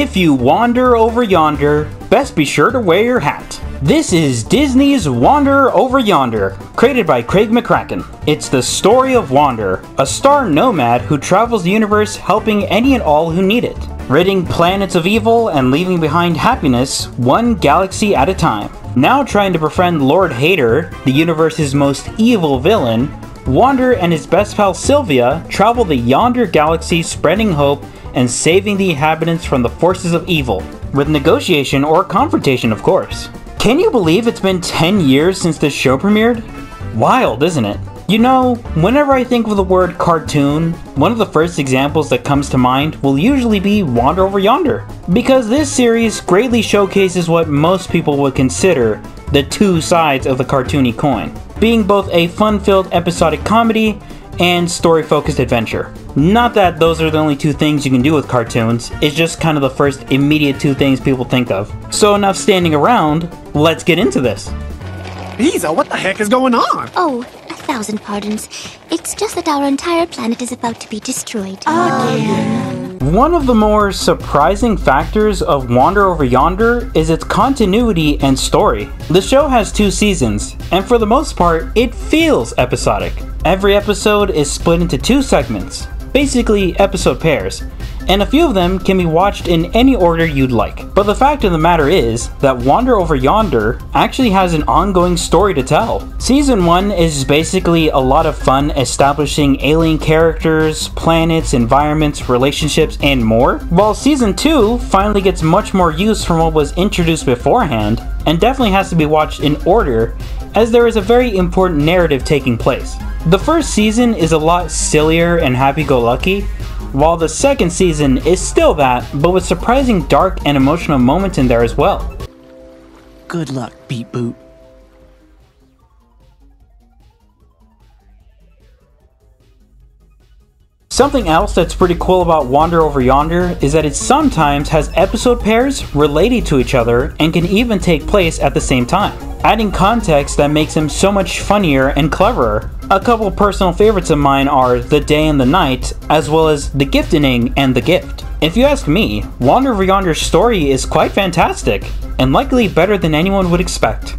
If you wander over yonder, best be sure to wear your hat. This is Disney's Wander Over Yonder, created by Craig McCracken. It's the story of Wander, a star nomad who travels the universe helping any and all who need it, ridding planets of evil and leaving behind happiness one galaxy at a time. Now trying to befriend Lord Hater, the universe's most evil villain, Wander and his best pal Sylvia travel the Yonder galaxy, spreading hope and saving the inhabitants from the forces of evil, with negotiation or confrontation, of course. Can you believe it's been 10 years since this show premiered? Wild, isn't it? You know, whenever I think of the word cartoon, one of the first examples that comes to mind will usually be Wander Over Yonder, because this series greatly showcases what most people would consider the two sides of the cartoony coin, being both a fun-filled episodic comedy and story-focused adventure. Not that those are the only two things you can do with cartoons, it's just kind of the first immediate two things people think of. So enough standing around, let's get into this. Lisa, what the heck is going on? Oh, 1,000 pardons. It's just that our entire planet is about to be destroyed. One of the more surprising factors of Wander Over Yonder is its continuity and story. The show has 2 seasons, and for the most part, it feels episodic. Every episode is split into 2 segments, basically episode pairs, and a few of them can be watched in any order you'd like. But the fact of the matter is that Wander Over Yonder actually has an ongoing story to tell. Season 1 is basically a lot of fun establishing alien characters, planets, environments, relationships, and more, while Season 2 finally gets much more use from what was introduced beforehand, and definitely has to be watched in order, as there is a very important narrative taking place. The first season is a lot sillier and happy-go-lucky, while the second season is still that, but with surprising dark and emotional moments in there as well. Good luck, Beat Boot. Something else that's pretty cool about Wander Over Yonder is that it sometimes has episode pairs related to each other and can even take place at the same time, adding context that makes them so much funnier and cleverer. A couple personal favorites of mine are The Day and the Night, as well as The Giftening and The Gift. If you ask me, Wander Over Yonder's story is quite fantastic, and likely better than anyone would expect.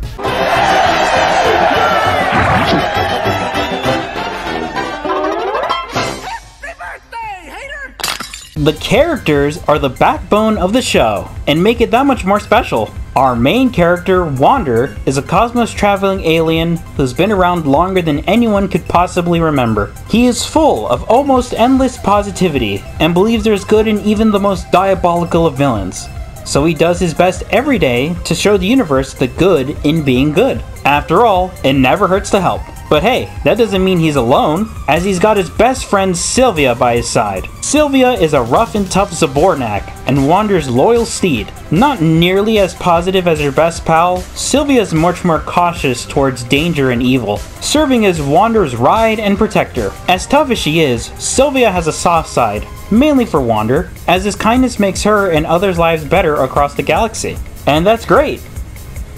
The characters are the backbone of the show, and make it that much more special. Our main character, Wander, is a cosmos-traveling alien who's been around longer than anyone could possibly remember. He is full of almost endless positivity, and believes there's good in even the most diabolical of villains. So he does his best every day to show the universe the good in being good. After all, it never hurts to help. But hey, that doesn't mean he's alone, as he's got his best friend Sylvia by his side. Sylvia is a rough and tough Zabornak, and Wander's loyal steed. Not nearly as positive as her best pal, Sylvia is much more cautious towards danger and evil, serving as Wander's ride and protector. As tough as she is, Sylvia has a soft side, mainly for Wander, as his kindness makes her and others' lives better across the galaxy. And that's great.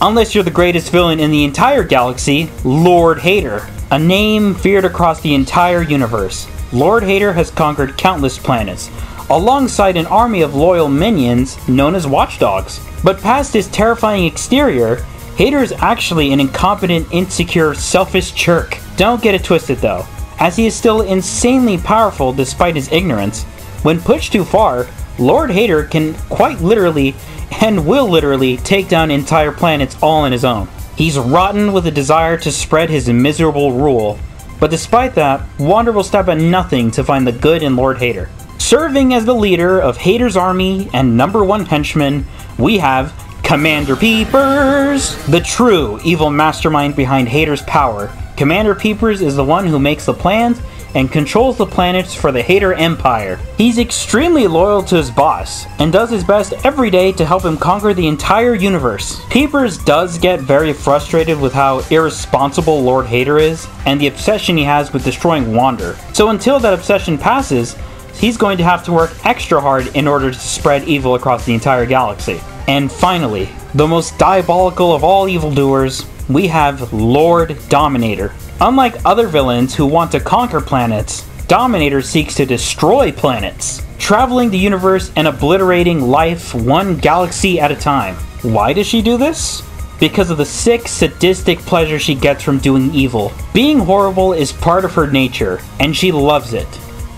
Unless you're the greatest villain in the entire galaxy, Lord Hater, a name feared across the entire universe. Lord Hater has conquered countless planets, alongside an army of loyal minions known as Watchdogs. But past his terrifying exterior, Hater is actually an incompetent, insecure, selfish jerk. Don't get it twisted though, as he is still insanely powerful despite his ignorance. When pushed too far, Lord Hater can quite literally and will literally take down entire planets all on his own. He's rotten with a desire to spread his miserable rule, but despite that, Wander will stop at nothing to find the good in Lord Hater. Serving as the leader of Hater's army and #1 henchman, we have Commander Peepers, the true evil mastermind behind Hater's power. Commander Peepers is the one who makes the plans and controls the planets for the Hater Empire. He's extremely loyal to his boss, and does his best every day to help him conquer the entire universe. Peepers does get very frustrated with how irresponsible Lord Hater is, and the obsession he has with destroying Wander. So until that obsession passes, he's going to have to work extra hard in order to spread evil across the entire galaxy. And finally, the most diabolical of all evildoers, we have Lord Dominator. Unlike other villains who want to conquer planets, Dominator seeks to destroy planets, traveling the universe and obliterating life one galaxy at a time. Why does she do this? Because of the sick, sadistic pleasure she gets from doing evil. Being horrible is part of her nature, and she loves it.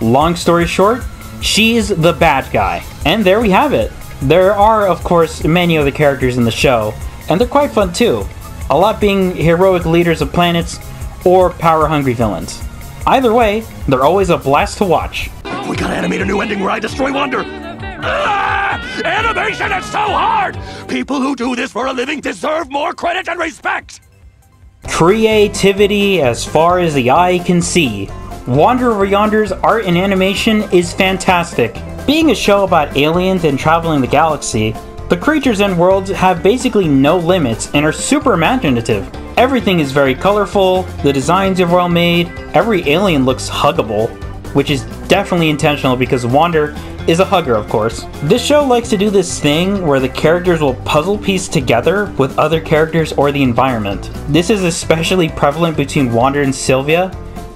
Long story short, she's the bad guy. And there we have it. There are, of course, many other characters in the show, and they're quite fun too. A lot being heroic leaders of planets or power-hungry villains. Either way, they're always a blast to watch. We gotta animate a new ending where I destroy Wander. Animation is so hard! People who do this for a living deserve more credit and respect! Creativity as far as the eye can see. Wander Over Yonder's art and animation is fantastic. Being a show about aliens and traveling the galaxy, the creatures and worlds have basically no limits and are super imaginative. Everything is very colorful, the designs are well made, every alien looks huggable, which is definitely intentional because Wander is a hugger, of course. This show likes to do this thing where the characters will puzzle piece together with other characters or the environment. This is especially prevalent between Wander and Sylvia,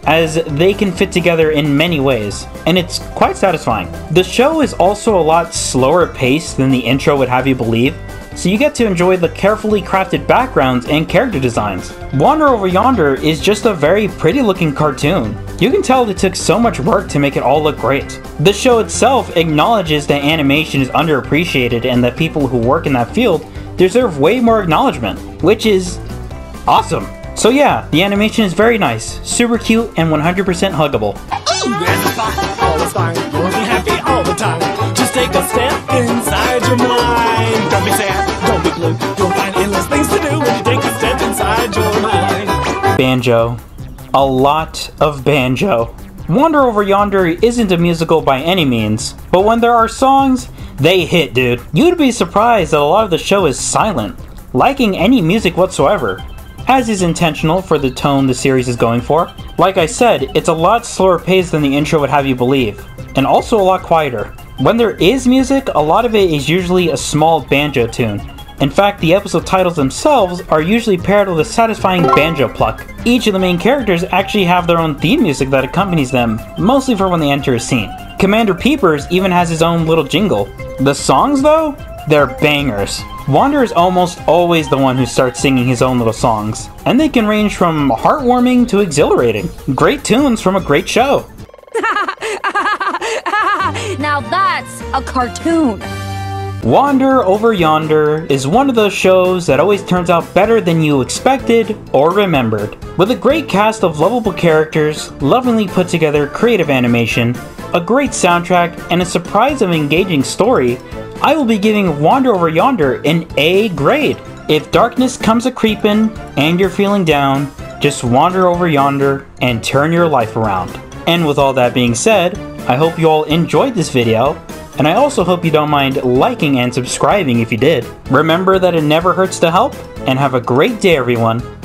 as they can fit together in many ways, and it's quite satisfying. The show is also a lot slower paced than the intro would have you believe, so you get to enjoy the carefully crafted backgrounds and character designs. Wander Over Yonder is just a very pretty looking cartoon. You can tell it took so much work to make it all look great. The show itself acknowledges that animation is underappreciated and that people who work in that field deserve way more acknowledgement, which is awesome. So yeah, the animation is very nice, super cute, and 100% huggable. All is fine, you'll be happy all the time. Just take a step inside your mind. Don't be sad, don't be blue. You'll find endless things to do when you take a step inside your mind. Banjo. A lot of banjo. Wander Over Yonder isn't a musical by any means, but when there are songs, they hit, dude. You'd be surprised that a lot of the show is silent, lacking any music whatsoever, as is intentional for the tone the series is going for. Like I said, it's a lot slower paced than the intro would have you believe, and also a lot quieter. When there is music, a lot of it is usually a small banjo tune. In fact, the episode titles themselves are usually paired with a satisfying banjo pluck. Each of the main characters actually have their own theme music that accompanies them, mostly for when they enter a scene. Commander Peepers even has his own little jingle. The songs though? They're bangers. Wander is almost always the one who starts singing his own little songs, and they can range from heartwarming to exhilarating. Great tunes from a great show. Now that's a cartoon. Wander Over Yonder is one of those shows that always turns out better than you expected or remembered. With a great cast of lovable characters, lovingly put together creative animation, a great soundtrack, and a surprise of engaging story, I will be giving Wander Over Yonder an A grade. If darkness comes a-creepin' and you're feeling down, just wander over yonder and turn your life around. And with all that being said, I hope you all enjoyed this video, and I also hope you don't mind liking and subscribing if you did. Remember that it never hurts to help, and have a great day everyone.